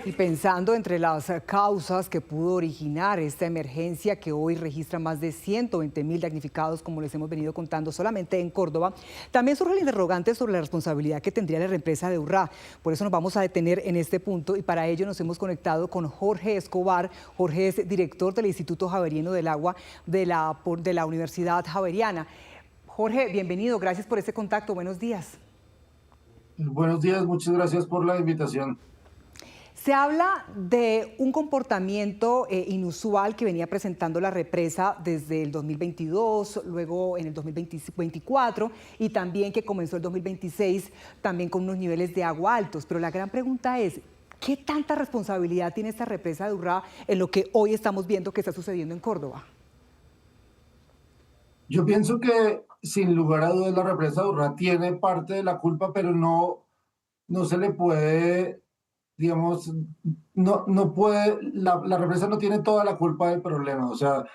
Y pensando entre las causas que pudo originar esta emergencia que hoy registra más de 120.000 damnificados, como les hemos venido contando solamente en Córdoba, también surge el interrogante sobre la responsabilidad que tendría la represa de Urrá. Por eso nos vamos a detener en este punto y para ello nos hemos conectado con Jorge Escobar. Jorge es director del Instituto Javeriano del Agua de la Universidad Javeriana. Jorge, bienvenido, gracias por este contacto, buenos días. Buenos días, muchas gracias por la invitación. Se habla de un comportamiento inusual que venía presentando la represa desde el 2022, luego en el 2024 y también que comenzó el 2026 también con unos niveles de agua altos. Pero la gran pregunta es, ¿qué tanta responsabilidad tiene esta represa de Urrá en lo que hoy estamos viendo que está sucediendo en Córdoba? Yo pienso que sin lugar a dudas la represa de Urrá tiene parte de la culpa, pero no se le puede, digamos, no puede, la represa no tiene toda la culpa del problema. O sea,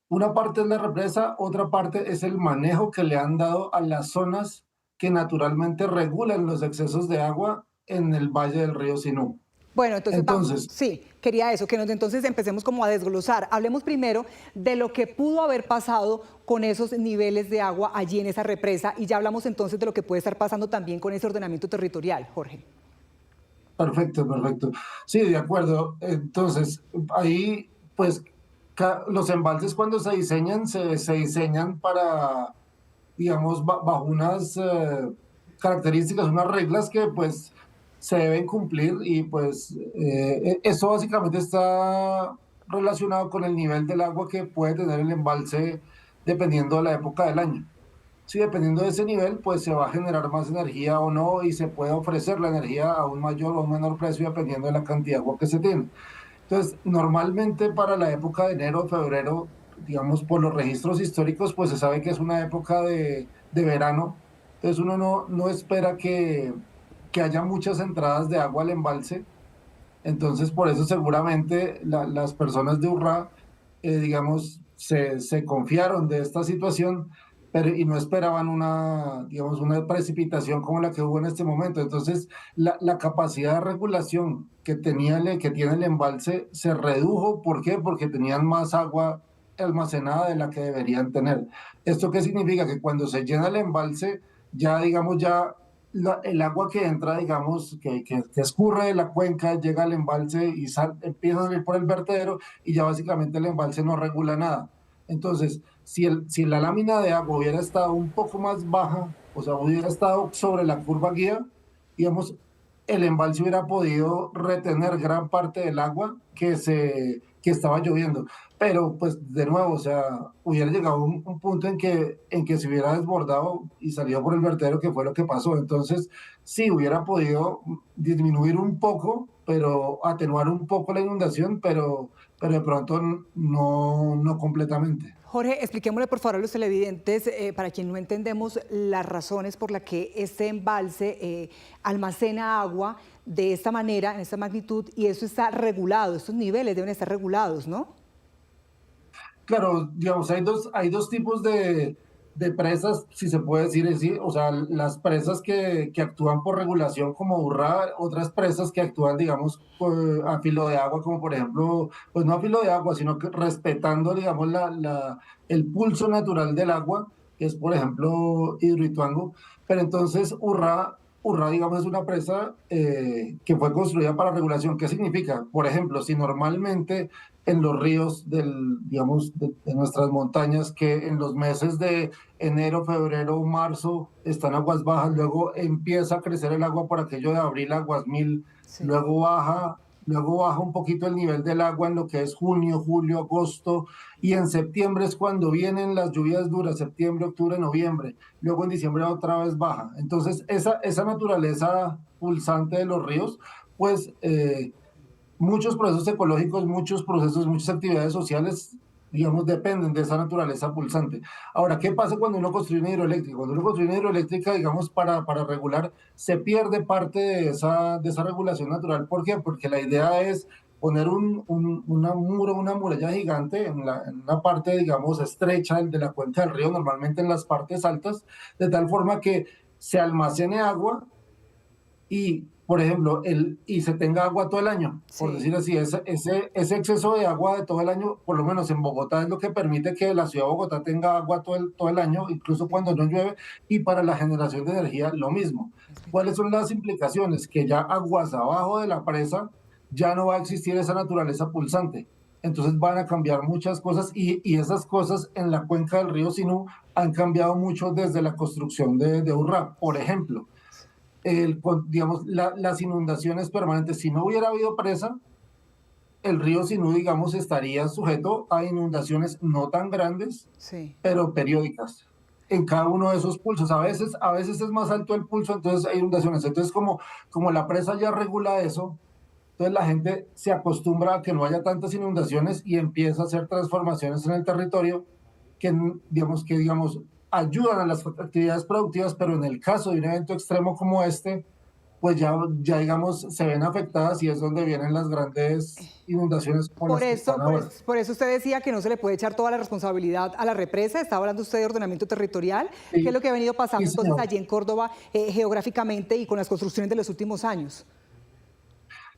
una parte es la represa, otra parte es el manejo que le han dado a las zonas que naturalmente regulan los excesos de agua en el valle del río Sinú. Bueno, entonces vamos, Entonces, sí, quería eso, que entonces empecemos como a desglosar. Hablemos primero de lo que pudo haber pasado con esos niveles de agua allí en esa represa y ya hablamos entonces de lo que puede estar pasando también con ese ordenamiento territorial, Jorge. perfecto, perfecto. Sí, de acuerdo. Entonces, ahí, pues, los embalses cuando se diseñan, se diseñan para, digamos, bajo unas características, unas reglas que, pues, se deben cumplir y, pues, eso básicamente está relacionado con el nivel del agua que puede tener el embalse dependiendo de la época del año. Sí, dependiendo de ese nivel, pues se va a generar más energía o no y se puede ofrecer la energía a un mayor o un menor precio dependiendo de la cantidad de agua que se tiene. Entonces, normalmente para la época de enero, febrero, digamos, por los registros históricos, pues se sabe que es una época de verano. Entonces uno no espera que haya muchas entradas de agua al embalse. Entonces, por eso seguramente las personas de Urrá, digamos, se confiaron de esta situación, pero y no esperaban una, digamos, una precipitación como la que hubo en este momento. Entonces, la capacidad de regulación que tiene el embalse se redujo. ¿Por qué? Porque tenían más agua almacenada de la que deberían tener. ¿Esto qué significa? Que cuando se llena el embalse, ya, digamos, ya el agua que entra, digamos, que escurre de la cuenca, llega al embalse y empieza a salir por el vertedero y ya básicamente el embalse no regula nada. Entonces, si la lámina de agua hubiera estado un poco más baja, o sea, hubiera estado sobre la curva guía, digamos, el embalse hubiera podido retener gran parte del agua que estaba lloviendo. Pero, pues, de nuevo, o sea, hubiera llegado un punto en que se hubiera desbordado y salido por el vertedero, que fue lo que pasó. Entonces, sí, hubiera podido disminuir un poco, pero atenuar un poco la inundación, pero de pronto no completamente. Jorge, expliquémosle por favor a los televidentes, para quien no entendemos las razones por las que este embalse almacena agua de esta manera, en esta magnitud, y eso está regulado, estos niveles deben estar regulados, ¿no? Claro, digamos, hay dos tipos de presas, si se puede decir así, o sea, las presas que actúan por regulación como Urrá, otras presas que actúan, digamos, a filo de agua, como por ejemplo, pues no a filo de agua, sino que respetando, digamos, el pulso natural del agua, que es, por ejemplo, Hidroituango. Pero entonces Urrá, digamos, es una presa que fue construida para regulación. ¿Qué significa? Por ejemplo, si normalmente en los ríos digamos, de nuestras montañas, que en los meses de enero, febrero, marzo están aguas bajas, luego empieza a crecer el agua por aquello de abril, aguas mil, Sí. luego baja un poquito el nivel del agua en lo que es junio, julio, agosto, y en septiembre es cuando vienen las lluvias duras, septiembre, octubre, noviembre, luego en diciembre otra vez baja. Entonces, esa naturaleza pulsante de los ríos, pues muchos procesos ecológicos, muchos procesos, muchas actividades sociales, digamos, dependen de esa naturaleza pulsante. Ahora, ¿qué pasa cuando uno construye una hidroeléctrica? Cuando uno construye una hidroeléctrica, digamos, para regular, se pierde parte de esa regulación natural. ¿Por qué? Porque la idea es poner una muralla gigante en una parte, digamos, estrecha de la cuenca del río, normalmente en las partes altas, de tal forma que se almacene agua y por ejemplo, y se tenga agua todo el año, por Sí. decir así, ese exceso de agua de todo el año, por lo menos en Bogotá, es lo que permite que la ciudad de Bogotá tenga agua todo el año, incluso Sí, cuando no llueve, y para la generación de energía lo mismo. es verdad. ¿Cuáles son las implicaciones? Que ya aguas abajo de la presa ya no va a existir esa naturaleza pulsante. Entonces van a cambiar muchas cosas y esas cosas en la cuenca del río Sinú han cambiado mucho desde la construcción de Urrá. Por ejemplo, digamos, las inundaciones permanentes. Si no hubiera habido presa, el río Sinú, digamos, estaría sujeto a inundaciones no tan grandes, Sí. pero periódicas en cada uno de esos pulsos. A veces es más alto el pulso, entonces hay inundaciones. Entonces, como la presa ya regula eso, entonces la gente se acostumbra a que no haya tantas inundaciones y empieza a hacer transformaciones en el territorio que digamos, ayudan a las actividades productivas, pero en el caso de un evento extremo como este, pues ya digamos, se ven afectadas y es donde vienen las grandes inundaciones como Por las que eso, están por ahora. eso, por eso usted decía que no se le puede echar toda la responsabilidad a la represa. Estaba hablando usted de ordenamiento territorial. ¿Qué es Sí, lo que ha venido sí, pasando entonces señor. allí en Córdoba geográficamente y con las construcciones de los últimos años?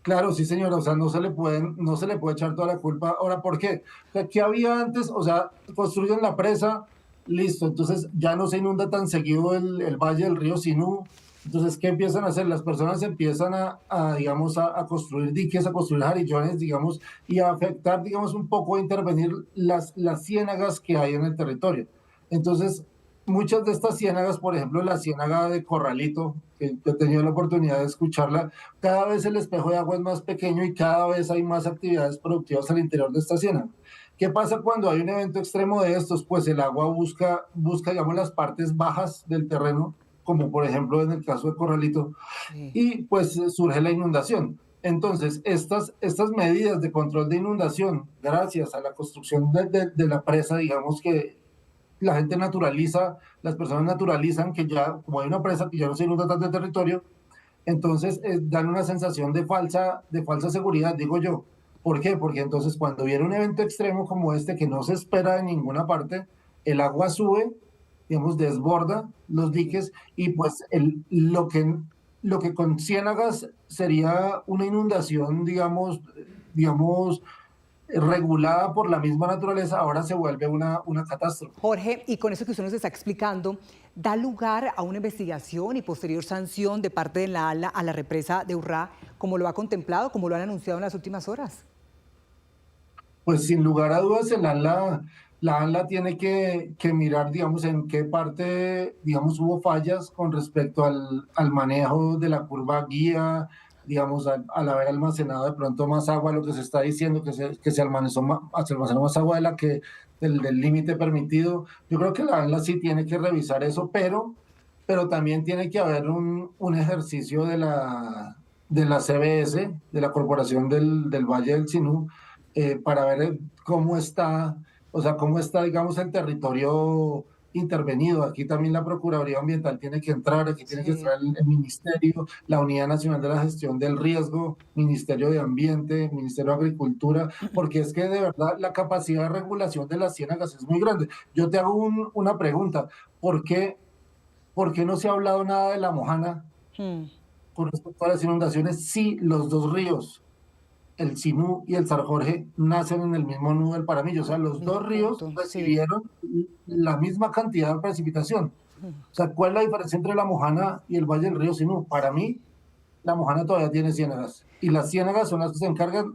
Claro, sí, señora, o sea, no se le puede echar toda la culpa. Ahora, ¿por qué? O sea, ¿qué había antes? O sea, construyen la presa, listo, entonces ya no se inunda tan seguido el valle del río Sinú. Entonces, ¿qué empiezan a hacer? Las personas empiezan digamos, a construir diques, a construir jarillones, digamos, y a afectar, digamos, un poco, a intervenir las ciénagas que hay en el territorio. Entonces, muchas de estas ciénagas, por ejemplo, la ciénaga de Corralito, que yo he tenido la oportunidad de escucharla, cada vez el espejo de agua es más pequeño y cada vez hay más actividades productivas al interior de esta ciénaga. ¿Qué pasa cuando hay un evento extremo de estos? Pues el agua busca, digamos, las partes bajas del terreno, como por ejemplo en el caso de Corralito, Sí. y pues surge la inundación. Entonces, estas medidas de control de inundación, gracias a la construcción de la presa, digamos que la gente naturaliza, las personas naturalizan que ya, como hay una presa que ya no se inunda tanto el territorio, entonces dan una sensación de falsa seguridad, digo yo. ¿Por qué? Porque entonces cuando viene un evento extremo como este que no se espera de ninguna parte, el agua sube, digamos, desborda los Sí. diques y pues lo que con Ciénagas sería una inundación, digamos, regulada por la misma naturaleza, ahora se vuelve una catástrofe. Jorge, y con eso que usted nos está explicando, ¿da lugar a una investigación y posterior sanción de parte de la ANLA a la represa de Urrá, como lo ha contemplado, como lo han anunciado en las últimas horas? Pues sin lugar a dudas, la ANLA tiene que mirar, digamos, en qué parte, digamos, hubo fallas con respecto al manejo de la curva guía, digamos, al haber almacenado de pronto más agua, lo que se está diciendo, que se almacenó más agua del límite permitido. Yo creo que la ANLA sí tiene que revisar eso, pero también tiene que haber un ejercicio de la CBS, de la Corporación del Valle del Sinú, para ver cómo está, o sea, cómo está, digamos, el territorio intervenido. Aquí también la Procuraduría Ambiental tiene que entrar, aquí tiene que Sí. entrar el Ministerio, la Unidad Nacional de la Gestión del Riesgo, Ministerio de Ambiente, Ministerio de Agricultura, porque es que de verdad la capacidad de regulación de las ciénagas es muy grande. Yo te hago una pregunta, ¿por qué no se ha hablado nada de la Mojana Hmm. con respecto a las inundaciones si los dos ríos, el Sinú y el Sar Jorge, nacen en el mismo nudo del Paramillo? O sea, los Mismo dos ríos punto, sí. recibieron la misma cantidad de precipitación. O sea, ¿cuál es la diferencia entre la Mojana y el Valle del Río Sinú? Para mí, la Mojana todavía tiene ciénagas y las ciénagas son las que se encargan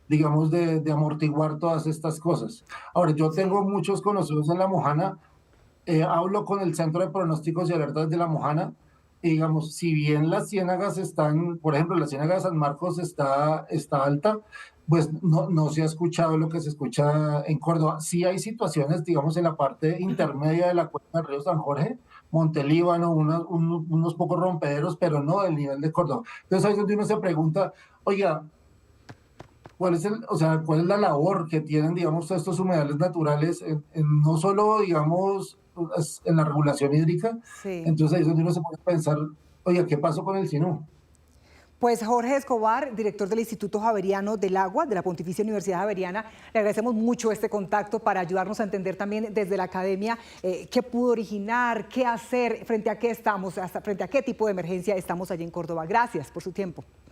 digamos, de amortiguar todas estas cosas. Ahora, yo tengo Sí. muchos conocidos en la Mojana, hablo con el Centro de Pronósticos y Alertas de la Mojana, y digamos, si bien las ciénagas están, por ejemplo, la ciénaga de San Marcos está alta, pues no se ha escuchado lo que se escucha en Córdoba. Sí hay situaciones, digamos, en la parte intermedia de la cuenca del río San Jorge, Montelíbano, unos pocos rompederos, pero no del nivel de Córdoba. Entonces ahí es donde uno se pregunta, oiga, ¿cuál es la labor que tienen, digamos, todos estos humedales naturales no solo, digamos, en la regulación hídrica? Sí. Entonces ahí es donde uno se puede pensar, oye, ¿qué pasó con el Sinú? Pues Jorge Escobar, director del Instituto Javeriano del Agua, de la Pontificia Universidad Javeriana, le agradecemos mucho este contacto para ayudarnos a entender también desde la academia qué pudo originar, qué hacer, frente a qué estamos, hasta frente a qué tipo de emergencia estamos allí en Córdoba. Gracias por su tiempo.